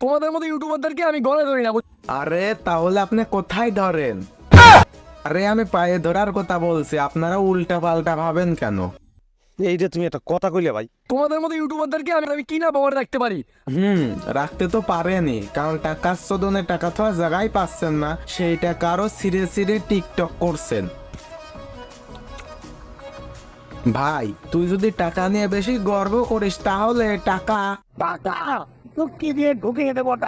তোমাদের মতো ইউটিউবারদেরকে আমি গলে ধরি না। আরে তাহলে আপনি কোথায় ধরেন? আরে আমি পায়ে ধরার কথা বলছি, আপনারা উল্টা পাল্টা ভাবেন কেন? এইটা তুমি একটা কথা কইলে ভাই। তোমাদের মতো ইউটিউবারদেরকে আমি কি না পাওয়ার রাখতে পারি। রাখতে তো পারেনি, কারণ টাকার শোধনে টাকা তো আর জায়গায় পাচ্ছেন না, সেই টাকা আরো ছিঁড়ে ছিঁড়ে টিকটক করছেন। ভাই তুই যদি টাকা নিয়ে বেশি গর্ব করিস তাহলে টাকা কি দিয়ে ঢুকে যেতে বলটা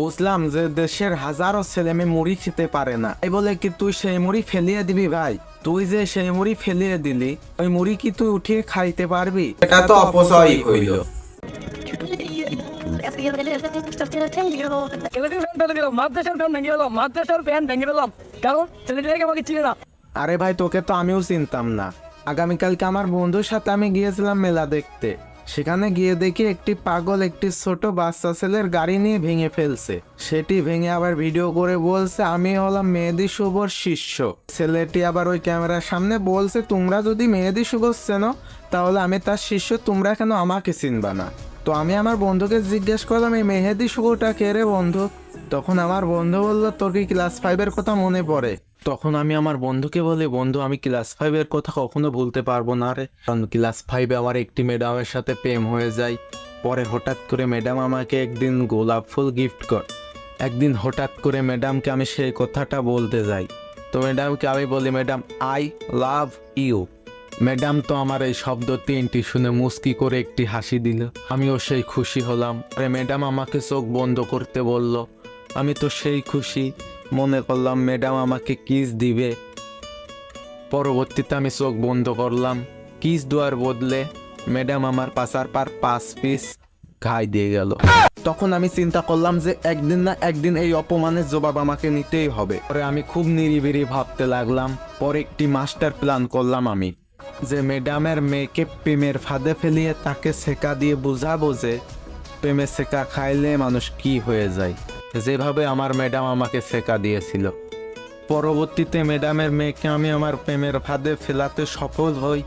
বুঝলাম যে দেশের হাজারো ছেলে মেয়ে মুড়ি খেতে পারে না, এই বলে কি তুই সেই মুড়ি ফেলিয়ে দিবি? ভাই তুই যে সেই মুড়ি ফেলিয়ে দিলি, ওই মুড়ি কি তুই উঠিয়ে খাইতে পারবি? এটা তো অপচয় হইল। আরে ভাই তোকে তো আমিও চিনতাম না। আগামীকালকে আমার বন্ধুর সাথে আমি গিয়েছিলাম মেলা দেখতে। সেখানে গিয়ে দেখি একটি পাগল একটি ছোট বাচ্চা ছেলের গাড়ি নিয়ে ভেঙে ফেলছে। সেটি ভেঙে আবার ভিডিও করে বলছে আমি হলাম মেহেদী শুভর শিষ্য। ছেলেটি আবার ওই ক্যামেরার সামনে বলছে তোমরা যদি মেহেদী শুভ চেনো তাহলে আমি তার শিষ্য, তোমরা কেন আমাকে চিনবা না? তো আমি আমার বন্ধুকে জিজ্ঞেস করলাম এই মেহেদী শুভটা কে রে বন্ধু? তখন আমার বন্ধু বলল তোর কি ক্লাস 5-এর কথা মনে পড়ে? তখন আমি আমার বন্ধুকে বলি বন্ধু আমি ক্লাস 5-এর কথা কখনো ভুলতে পারবো না রে, কারণ ক্লাস 5-এ আমার একটি ম্যাডামের সাথে প্রেম হয়ে যায়। পরে হঠাৎ করে ম্যাডাম আমাকে একদিন গোলাপ ফুল গিফট কর। একদিন হঠাৎ করে ম্যাডামকে আমি সেই কথাটা বলতে যাই, তো ম্যাডামকে আমি বলি madam I love you. Madam তো আমার এই শব্দ তিনটি শুনে মুস্কি করে একটি হাসি দিল। আমিও সেই খুশি হলাম। আরে ম্যাডাম আমাকে চোখ বন্ধ করতে বলল। আমি তো সেই খুশি, মনে করলাম ম্যাডাম আমাকে কিস দিবে। পরবর্তীতে আমি চোখ বন্ধ করলাম, কিস দেওয়ার বদলে ম্যাডাম আমার পাশার পার 5 পিস ঘাই দিয়ে গেল। তখন আমি চিন্তা করলাম যে একদিন না একদিন এই অপমানের জবাব আমাকে নিতেই হবে। পরে আমি খুব নিরিবিরি ভাবতে লাগলাম। পরে একটি মাস্টার প্ল্যান করলাম আমি, যে ম্যাডামের মেয়েকে প্রেমের ফাঁদে ফেলিয়ে তাকে সেকা দিয়ে বুঝাবো যে প্রেমের সেকা খাইলে মানুষ কি হয়ে যায়, যেভাবে আমার ম্যাডাম আমাকে সেকা দিয়েছিল। পরবর্তীতে ম্যাডামের মেয়েকে আমি আমার প্রেমের ফাঁদে ফেলাতে সফল হই।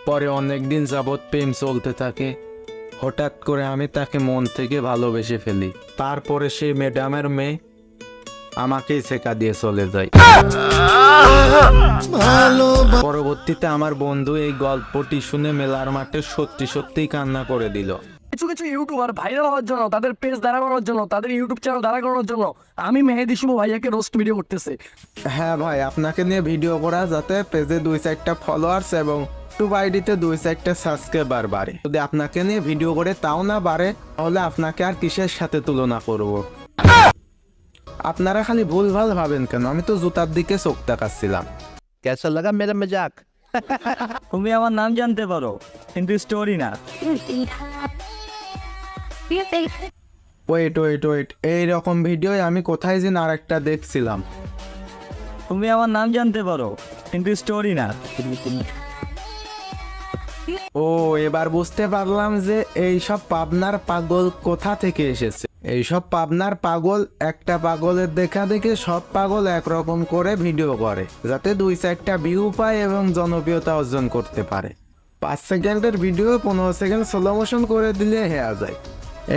পরে অনেকদিন যাবৎ প্রেম চলতে থাকে। হঠাৎ করে আমি তাকে মন থেকে ভালোবেসে ফেলি। তারপরে সেই ম্যাডামের মেয়ে আমাকেই সেকা দিয়ে চলে যায়। পরবর্তীতে আমার বন্ধু এই গল্পটি শুনে মেলার মাঠে সত্যি সত্যিই কান্না করে দিল। কিছু কিছু ইউটিউবার ভাইরাল হওয়ার জন্য, তাদের পেজ দাঁড়া করার জন্য, তাদের ইউটিউব চ্যানেল দাঁড়া করানোর জন্য আমি মেহেদী শুভ ভাইয়াকে রোস্ট ভিডিও করতেছে। হ্যাঁ ভাই, আপনাকে নিয়ে ভিডিও করা যাতে পেজে 2-4টা ফলোয়ার্স এবং ইউটিউব আইডিতে 2-4টা সাবস্ক্রাইবার বাড়ে। যদি আপনাকে নিয়ে ভিডিও করে তাও না বাড়ে তাহলে আপনাকে আর কিসের সাথে তুলনা করব? আপনারা খালি ভুলভাল ভাবেন কেন? আমি তো জুতার দিকে চোখ তাকাচ্ছিলাম। कैसा लगा मेरा मजाक? তুমি আমার নাম জানতে পারো কিন্তু স্টোরি না। ওয়েট এইরকম ভিডিও আমি কোথায় যেন আরেকটা দেখছিলাম। তুমি আমার নাম জানতে পারো কিন্তু স্টোরি না। ও এবার বুঝতে পারলাম যে এইসব পাবনার পাগল কোথা থেকে এসেছে। এইসব পাবনার পাগল একটা পাগলের দেখা দেখে সব পাগল একরকম করে ভিডিও করে, যাতে 2-4টা ভিউ পায় এবং জনপ্রিয়তা অর্জন করতে পারে। 5 সেকেন্ডের ভিডিও 15 সেকেন্ড স্লো মোশন করে দিলে হেয়া যায়।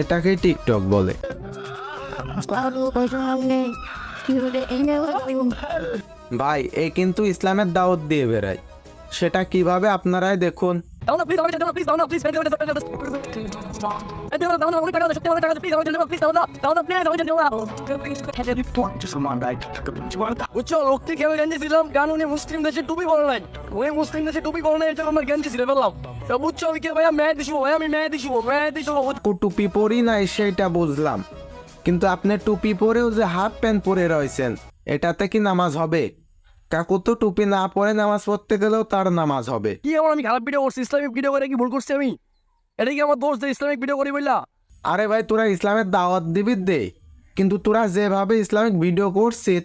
এটাকেই টিকটক বলে। ভাই এ কিন্তু ইসলামের দাওয়াত দিয়ে বেড়ায়, সেটা কিভাবে আপনারাই দেখুন। বুঝছো, লোকটি কেউ গেঞ্জি দিলাম কারণ উনি মুসলিম দেশে টুপি পরে নাই। উনি মুসলিম দেশে টুপি পরে নাই, এটা আমার গেঞ্জি ছিঁড়ে ফেললাম। তো বুঝছো আমি কে ভাইয়া মেহেদী শুভ, ভাই আমি মেহেদী শুভ। টুপি পরি নাই সেটা বুঝলাম, কিন্তু আপনি টুপি পরেও যে হাফ প্যান্ট পরে রয়েছেন এটাতে কি নামাজ হবে? কাকু তো টুপি না পরে নামাজ পড়তে গেলেও তার নামাজ হবে। কি এমন আমি খারাপ ভিডিও করছি? ইসলামিক ভিডিও করে কি ভুল করছি আমি? এটা কি আমার দোষ যে ইসলামিক ভিডিও করি বললা? আরে ভাই তোরা ইসলামের দাওয়াত দিবি দে, কিন্তু তোরা যেভাবে ইসলামিক ভিডিও করছিস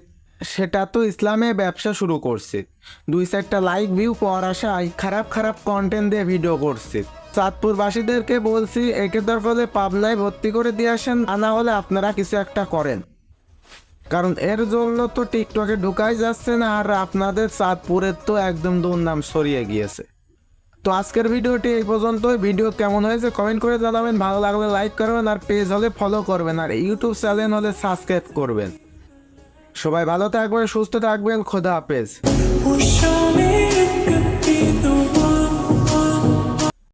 সেটা তো ইসলামে ব্যবসা শুরু করছিস। 2-4টা লাইক ভিউ পাওয়ার আশায় খারাপ খারাপ কন্টেন্ট দিয়ে ভিডিও করছিস। চাঁদপুরবাসীদেরকে বলছি একে দরকার হলে পাবনায় ভর্তি করে দিয়ে আসেন, তা না হলে আপনারা কিছু একটা করেন। কারণ এর জন্য তো টিকটকে ঢুকাই যাচ্ছে না, আর আপনাদের চাঁদপুরের তো একদম দুর্নাম ছড়িয়ে গিয়েছে। তো আজকের ভিডিওটি এই পর্যন্তই। ভিডিও কেমন হয়েছে কমেন্ট করে জানাবেন, ভালো লাগলে লাইক করবেন, আর পেজ হলে ফলো করবেন, আর ইউটিউব চ্যানেল হলে সাবস্ক্রাইব করবেন। সবাই ভালো থাকবেন, সুস্থ থাকবেন, খোদা হাফেজ। Push on me, it could be the one.